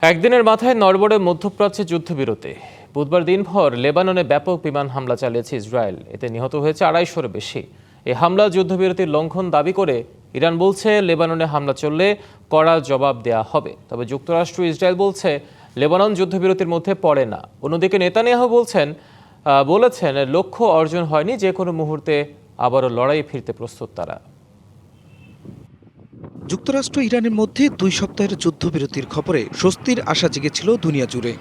একদিনের মাথায় নড়বড়ে মধ্যপ্রাচ্যে যুদ্ধবিরতি। বুধবার দিনভর লেবাননে ব্যাপক বিমান হামলা চালিয়েছে ইসরায়েল। এতে নিহত হয়েছে 250-এর বেশি। এই হামলা যুদ্ধবিরতির লঙ্ঘন দাবি করে ইরান বলছে লুবাননে হামলা চললে কড়া জবাব দেয়া হবে। তবে যুক্তরাষ্ট্র ইসরায়েল বলছে লেবানন যুদ্ধবিরতির মধ্যে পড়ে না। অন্যদিকে নেতানিয়াহু বলেছেন লক্ষ্য অর্জন হয়নি, যে কোনো মুহূর্তে আবারও লড়াইয়ে ফিরতে প্রস্তুত তারা। যুক্তরাষ্ট্র ইরানের মধ্যে 2 সপ্তাহের যুদ্ধবিরতির খবরে স্বস্তির আশা জেগেছিল দুনিয়া জুড়ে।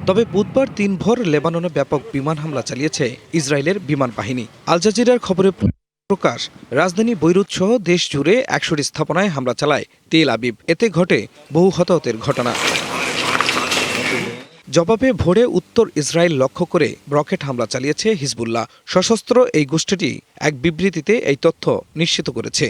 তবে বুধবার দিনভর লেবাননে ব্যাপক বিমান হামলা চালিয়েছে ইসরায়েলের বিমান বাহিনী। আল জাজিরার খবরে প্রকাশ, রাজধানী বৈরুত সহ দেশ জুড়ে 100টি স্থাপনায় হামলা চালায় তেল আবিব। এতে ঘটে বহু হতাহতের ঘটনা। জবাবে ভোরে উত্তর ইসরায়েল লক্ষ্য করে রকেট হামলা চালিয়েছে হিজবুল্লাহ। সশস্ত্র এই গোষ্ঠীটি এক বিবৃতিতে এই তথ্য নিশ্চিত করেছে।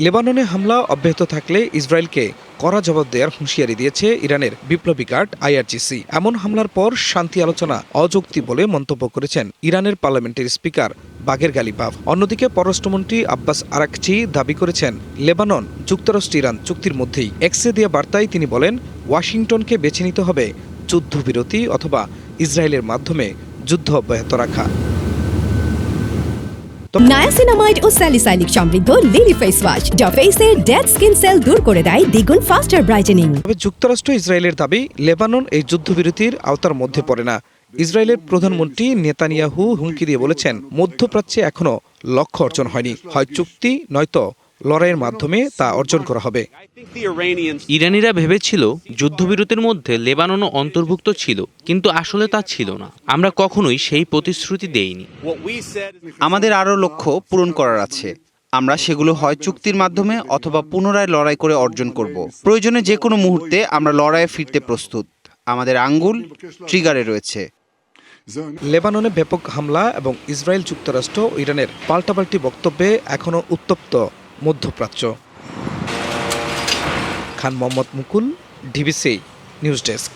লেবাননে হামলা অব্যাহত থাকলে ইসরায়েলকে কড়া জবাব দেওয়ার হুঁশিয়ারি দিয়েছে ইরানের বিপ্লবী গার্ড আইআরজিসি। এমন হামলার পর শান্তি আলোচনা অযৌক্তিক বলে মন্তব্য করেছেন ইরানের পার্লামেন্টের স্পিকার বাগের গালিবাফ। অন্যদিকে পররাষ্ট্রমন্ত্রী আব্বাস আরাকচি দাবি করেছেন লেবানন যুক্তরাষ্ট্র ইরান চুক্তির মধ্যেই। এক্সে দেওয়া বার্তায় তিনি বলেন, ওয়াশিংটনকে বেছে নিতে হবে যুদ্ধবিরতি অথবা ইসরায়েলের মাধ্যমে যুদ্ধ অব্যাহত রাখা। নায়াসিনামাইড ও স্যালিসাইলিক সমৃদ্ধ লিলি ফেস ওয়াশ যা ফেসের ডেড স্কিন সেল দূর করে দেয় দ্বিগুণ ফাস্টার ব্রাইটেনিং। তবে যুক্তরাষ্ট্র ইসরায়েলের দাবি লেবানন এই যুদ্ধবিরতির আওতার মধ্যে পড়ে না। ইসরায়েলের প্রধানমন্ত্রী নেতানিয়াহু হুমকি দিয়ে বলেছেন, মধ্যপ্রাচ্যে এখনো লক্ষ্য অর্জন হয়নি, হয় চুক্তি নয়তো লড়াইয়ের মাধ্যমে তা অর্জন করা হবে। ইরানিরা ভেবেছিল যুদ্ধবিরতির মধ্যে লেবাননও অন্তর্ভুক্ত ছিল, কিন্তু আসলে তা ছিল না। আমরা কখনোই সেই প্রতিশ্রুতি দেইনি। আমাদের আরও লক্ষ্য পূরণ করার আছে। আমরা সেগুলো হয় চুক্তির মাধ্যমে অথবা পুনরায় লড়াই করে অর্জন করব। প্রয়োজনে যে কোনো মুহূর্তে আমরা লড়াইয়ে ফিরতে প্রস্তুত। আমাদের আঙ্গুল ট্রিগারে রয়েছে। লেবাননে ব্যাপক হামলা এবং ইসরায়েল যুক্তরাষ্ট্র ও ইরানের পাল্টাপাল্টি বক্তব্যে এখনও উত্তপ্ত মধ্যপ্রাচ্য। খান মোহাম্মদ মুকুল, ডিবিসি নিউজ ডেস্ক।